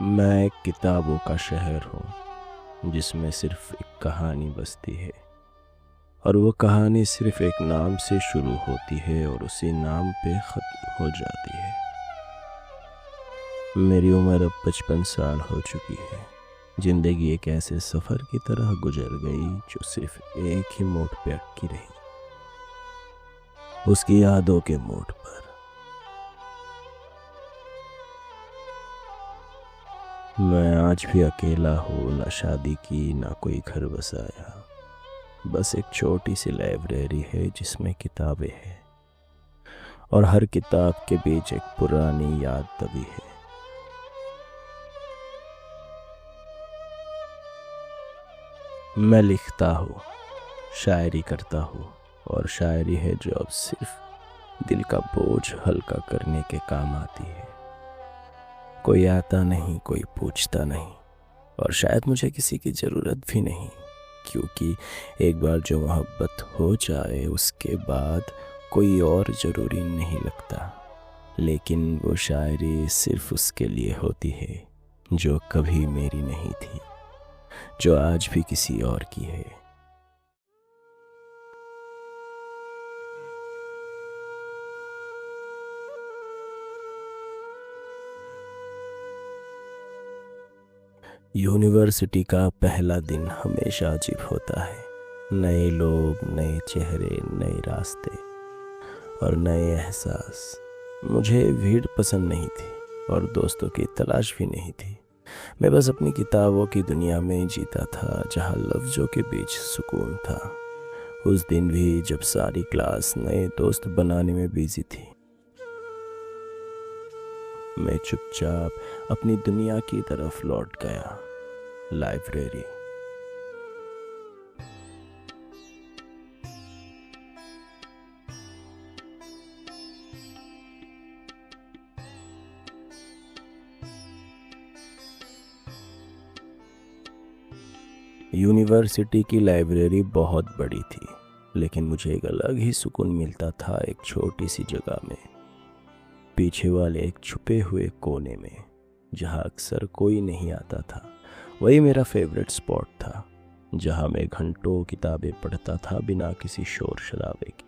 मैं एक किताबों का शहर हूँ जिसमें सिर्फ एक कहानी बसती है। और वो कहानी सिर्फ एक नाम से शुरू होती है और उसी नाम पे ख़त्म हो जाती है। मेरी उम्र अब 55 साल हो चुकी है। ज़िंदगी एक ऐसे सफ़र की तरह गुजर गई जो सिर्फ एक ही मोड़ पे अटकी रही, उसकी यादों के मोड़ पर। मैं आज भी अकेला हूँ, ना शादी की ना कोई घर बसाया। बस एक छोटी सी लाइब्रेरी है जिसमें किताबें हैं और हर किताब के बीच एक पुरानी याद दबी है। मैं लिखता हूँ, शायरी करता हूँ और शायरी है जो अब सिर्फ दिल का बोझ हल्का करने के काम आती है। कोई आता नहीं, कोई पूछता नहीं और शायद मुझे किसी की ज़रूरत भी नहीं, क्योंकि एक बार जो मोहब्बत हो जाए उसके बाद कोई और ज़रूरी नहीं लगता। लेकिन वो शायरी सिर्फ उसके लिए होती है जो कभी मेरी नहीं थी, जो आज भी किसी और की है। यूनिवर्सिटी का पहला दिन हमेशा अजीब होता है। नए लोग, नए चेहरे, नए रास्ते और नए एहसास। मुझे भीड़ पसंद नहीं थी और दोस्तों की तलाश भी नहीं थी। मैं बस अपनी किताबों की दुनिया में जीता था जहाँ लफ्ज़ों के बीच सुकून था। उस दिन भी जब सारी क्लास नए दोस्त बनाने में बिजी थी, मैं चुपचाप अपनी दुनिया की तरफ लौट गया, लाइब्रेरी। यूनिवर्सिटी की लाइब्रेरी बहुत बड़ी थी, लेकिन मुझे एक अलग ही सुकून मिलता था एक छोटी सी जगह में, पीछे वाले एक छुपे हुए कोने में जहाँ अक्सर कोई नहीं आता था। वही मेरा फेवरेट स्पॉट था जहाँ मैं घंटों किताबें पढ़ता था बिना किसी शोर शराबे की।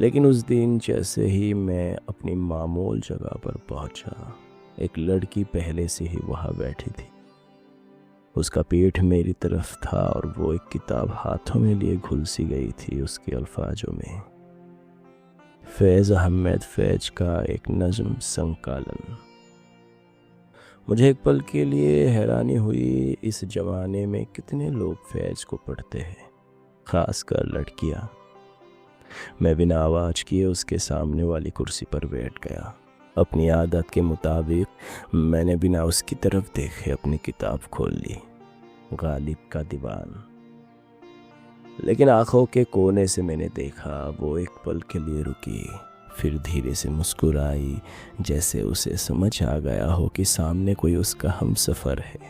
लेकिन उस दिन जैसे ही मैं अपनी मामूल जगह पर पहुंचा, एक लड़की पहले से ही वहाँ बैठी थी। उसका पीठ मेरी तरफ था और वो एक किताब हाथों में लिए घुल सी गई थी उसके अल्फाजों में। फैज़ अहमद फैज का एक नज़्म संकलन। मुझे एक पल के लिए हैरानी हुई, इस ज़माने में कितने लोग फैज को पढ़ते हैं, ख़ासकर लड़कियाँ। मैं बिना आवाज़ किए उसके सामने वाली कुर्सी पर बैठ गया। अपनी आदत के मुताबिक मैंने बिना उसकी तरफ देखे अपनी किताब खोल ली, गालिब का दीवान। लेकिन आंखों के कोने से मैंने देखा, वो एक पल के लिए रुकी, फिर धीरे से मुस्कुराई, जैसे उसे समझ आ गया हो कि सामने कोई उसका हमसफ़र है,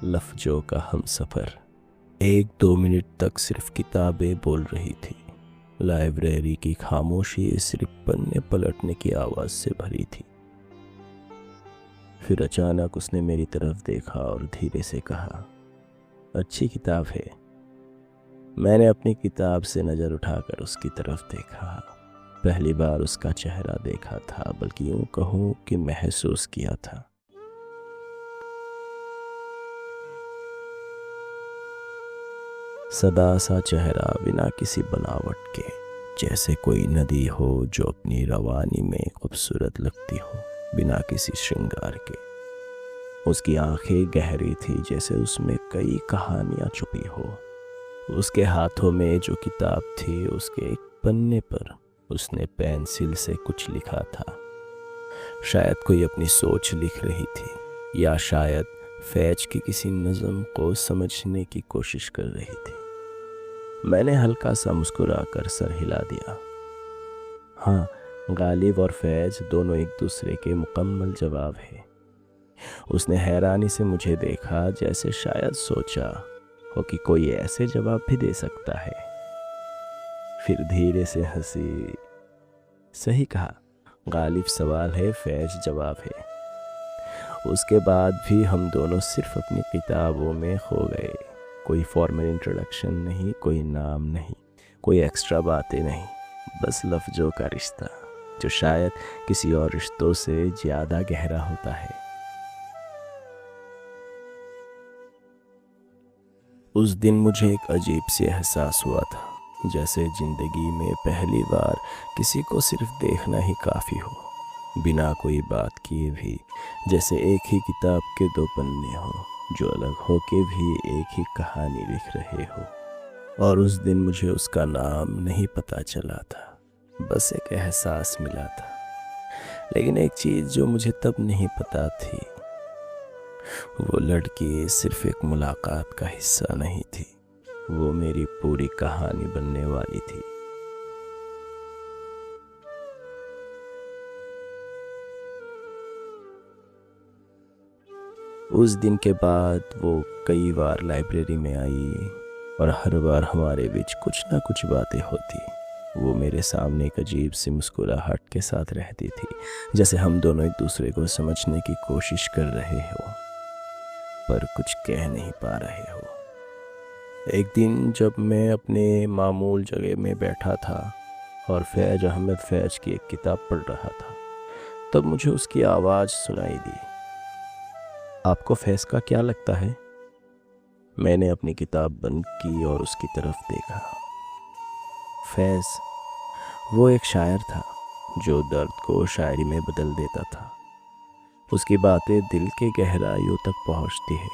लफ्ज़ों का हमसफ़र। 1-2 मिनट तक सिर्फ किताबें बोल रही थी। लाइब्रेरी की खामोशी सिर्फ पन्ने पलटने की आवाज़ से भरी थी। फिर अचानक उसने मेरी तरफ देखा और धीरे से कहा, अच्छी किताब है। मैंने अपनी किताब से नज़र उठाकर उसकी तरफ देखा। पहली बार उसका चेहरा देखा था, बल्कि यूं कहूं कि महसूस किया था। सदा सा चेहरा बिना किसी बनावट के, जैसे कोई नदी हो जो अपनी रवानी में खूबसूरत लगती हो बिना किसी श्रृंगार के। उसकी आंखें गहरी थी, जैसे उसमें कई कहानियां छुपी हो। उसके हाथों में जो किताब थी, उसके एक पन्ने पर उसने पेंसिल से कुछ लिखा था। शायद कोई अपनी सोच लिख रही थी, या शायद फैज की किसी नज़्म को समझने की कोशिश कर रही थी। मैंने हल्का सा मुस्कुराकर सर हिला दिया। हाँ, गालिब और फैज दोनों एक दूसरे के मुकम्मल जवाब हैं। उसने हैरानी से मुझे देखा, जैसे शायद सोचा हो कि कोई ऐसे जवाब भी दे सकता है। फिर धीरे से हंसी। सही कहा, गालिब सवाल है, फैज जवाब है। उसके बाद भी हम दोनों सिर्फ अपनी किताबों में खो गए। कोई फॉर्मल इंट्रोडक्शन नहीं, कोई नाम नहीं, कोई एक्स्ट्रा बातें नहीं, बस लफ्ज़ों का रिश्ता जो शायद किसी और रिश्तों से ज़्यादा गहरा होता है। उस दिन मुझे एक अजीब सी एहसास हुआ था, जैसे ज़िंदगी में पहली बार किसी को सिर्फ देखना ही काफ़ी हो, बिना कोई बात किए भी। जैसे एक ही किताब के दो पन्ने हो जो अलग होके भी एक ही कहानी लिख रहे हो। और उस दिन मुझे उसका नाम नहीं पता चला था, बस एक एहसास मिला था। लेकिन एक चीज़ जो मुझे तब नहीं पता थी, वो लड़की सिर्फ एक मुलाकात का हिस्सा नहीं थी, वो मेरी पूरी कहानी बनने वाली थी। उस दिन के बाद वो कई बार लाइब्रेरी में आई और हर बार हमारे बीच कुछ ना कुछ बातें होती। वो मेरे सामने एक अजीब सी मुस्कुराहट के साथ रहती थी, जैसे हम दोनों एक दूसरे को समझने की कोशिश कर रहे हो पर कुछ कह नहीं पा रहे हो। एक दिन जब मैं अपने मामूल जगह में बैठा था और फैज अहमद फैज की एक किताब पढ़ रहा था, तब मुझे उसकी आवाज़ सुनाई दी। आपको फैज का क्या लगता है? मैंने अपनी किताब बंद की और उसकी तरफ देखा। फैज वो एक शायर था जो दर्द को शायरी में बदल देता था। उसकी बातें दिल के गहराइयों तक पहुंचती है।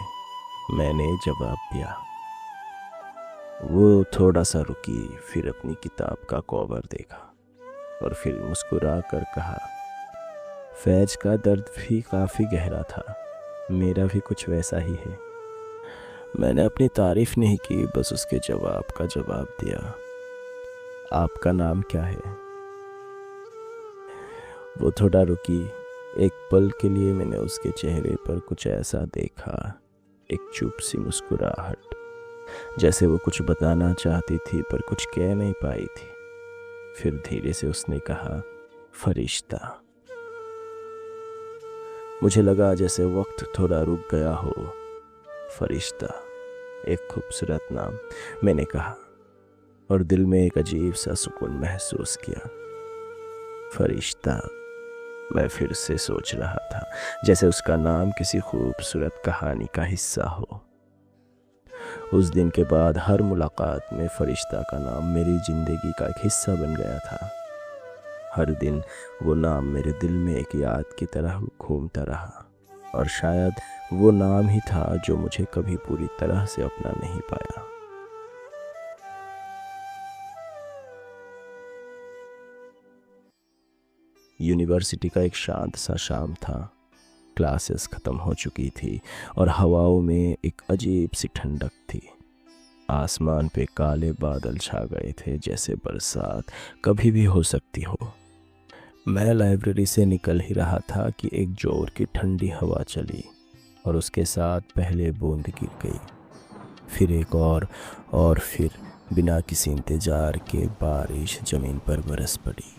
मैंने जवाब दिया। वो थोड़ा सा रुकी, फिर अपनी किताब का कवर देखा और फिर मुस्कुरा कर कहा, फैज का दर्द भी काफ़ी गहरा था, मेरा भी कुछ वैसा ही है। मैंने अपनी तारीफ नहीं की, बस उसके जवाब का जवाब दिया। आपका नाम क्या है? वो थोड़ा रुकी। एक पल के लिए मैंने उसके चेहरे पर कुछ ऐसा देखा, एक चुप सी मुस्कुराहट, जैसे वो कुछ बताना चाहती थी पर कुछ कह नहीं पाई थी। फिर धीरे से उसने कहा, फरिश्ता। मुझे लगा जैसे वक्त थोड़ा रुक गया हो। फरिश्ता, एक खूबसूरत नाम, मैंने कहा और दिल में एक अजीब सा सुकून महसूस किया। फरिश्ता, मैं फिर से सोच रहा था, जैसे उसका नाम किसी खूबसूरत कहानी का हिस्सा हो। उस दिन के बाद हर मुलाकात में फरिश्ता का नाम मेरी ज़िंदगी का एक हिस्सा बन गया था। हर दिन वो नाम मेरे दिल में एक याद की तरह घूमता रहा और शायद वो नाम ही था जो मुझे कभी पूरी तरह से अपना नहीं पाया। यूनिवर्सिटी का एक शांत सा शाम था। क्लासेस ख़त्म हो चुकी थी और हवाओं में एक अजीब सी ठंडक थी। आसमान पे काले बादल छा गए थे, जैसे बरसात कभी भी हो सकती हो। मैं लाइब्रेरी से निकल ही रहा था कि एक जोर की ठंडी हवा चली और उसके साथ पहले बूंद गिर गई, फिर एक और फिर बिना किसी इंतजार के बारिश ज़मीन पर बरस पड़ी।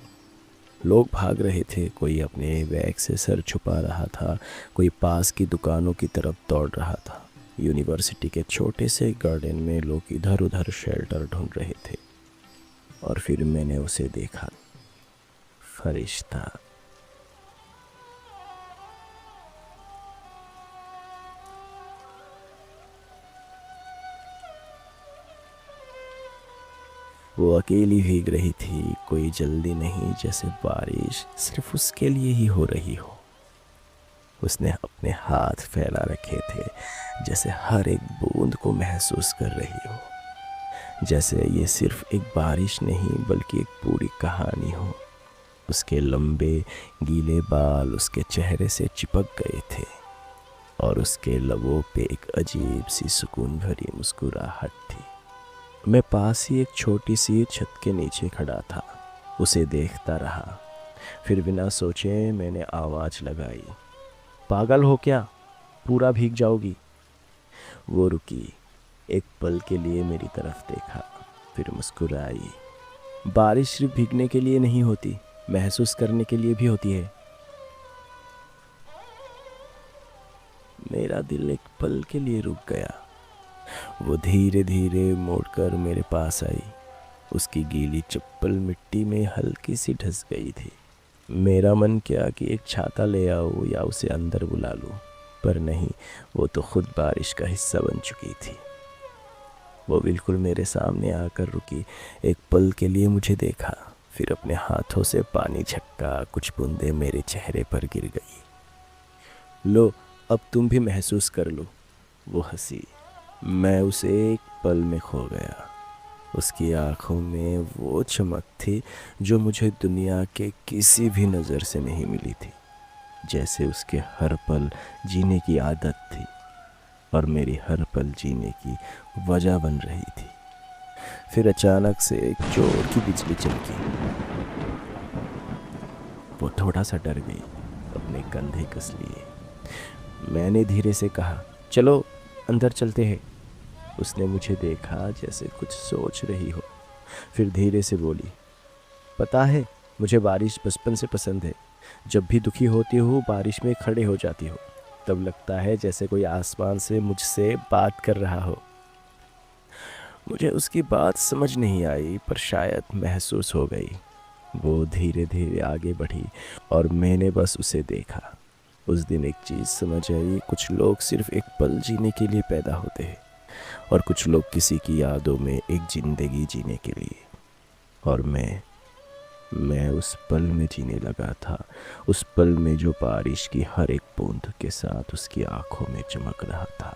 लोग भाग रहे थे, कोई अपने बैग से सर छुपा रहा था, कोई पास की दुकानों की तरफ दौड़ रहा था। यूनिवर्सिटी के छोटे से गार्डन में लोग इधर उधर शेल्टर ढूंढ रहे थे। और फिर मैंने उसे देखा, फरिश्ता। वो अकेली भीग रही थी, कोई जल्दी नहीं, जैसे बारिश सिर्फ उसके लिए ही हो रही हो। उसने अपने हाथ फैला रखे थे, जैसे हर एक बूंद को महसूस कर रही हो, जैसे ये सिर्फ एक बारिश नहीं बल्कि एक पूरी कहानी हो। उसके लंबे गीले बाल उसके चेहरे से चिपक गए थे और उसके लबों पे एक अजीब सी सुकून भरी मुस्कुराहट थी। मैं पास ही एक छोटी सी छत के नीचे खड़ा था, उसे देखता रहा। फिर बिना सोचे मैंने आवाज़ लगाई, पागल हो क्या, पूरा भीग जाओगी। वो रुकी, एक पल के लिए मेरी तरफ देखा, फिर मुस्कुराई। बारिश सिर्फ भीगने के लिए नहीं होती, महसूस करने के लिए भी होती है। मेरा दिल एक पल के लिए रुक गया। वो धीरे धीरे मुड़कर मेरे पास आई। उसकी गीली चप्पल मिट्टी में हल्की सी ढस गई थी। मेरा मन किया कि एक छाता ले आओ या उसे अंदर बुला लूं, पर नहीं, वो तो खुद बारिश का हिस्सा बन चुकी थी। वो बिल्कुल मेरे सामने आकर रुकी, एक पल के लिए मुझे देखा, फिर अपने हाथों से पानी झटका, कुछ बूंदें मेरे चेहरे पर गिर गई। लो, अब तुम भी महसूस कर लो। वो हंसी। मैं उसे एक पल में खो गया। उसकी आंखों में वो चमक थी जो मुझे दुनिया के किसी भी नज़र से नहीं मिली थी। जैसे उसके हर पल जीने की आदत थी और मेरी हर पल जीने की वजह बन रही थी। फिर अचानक से एक जोर की बिजली चमकी। वो थोड़ा सा डर गई, अपने कंधे कस लिए। मैंने धीरे से कहा, चलो अंदर चलते हैं। उसने मुझे देखा जैसे कुछ सोच रही हो, फिर धीरे से बोली, पता है, मुझे बारिश बचपन से पसंद है। जब भी दुखी होती हो, बारिश में खड़े हो जाती हो, तब लगता है जैसे कोई आसमान से मुझसे बात कर रहा हो। मुझे उसकी बात समझ नहीं आई, पर शायद महसूस हो गई। वो धीरे धीरे आगे बढ़ी और मैंने बस उसे देखा। उस दिन एक चीज़ समझ आई, कुछ लोग सिर्फ एक पल जीने के लिए पैदा होते हैं और कुछ लोग किसी की यादों में एक जिंदगी जीने के लिए। और मैं उस पल में जीने लगा था, उस पल में जो बारिश की हर एक बूंद के साथ उसकी आंखों में चमक रहा था।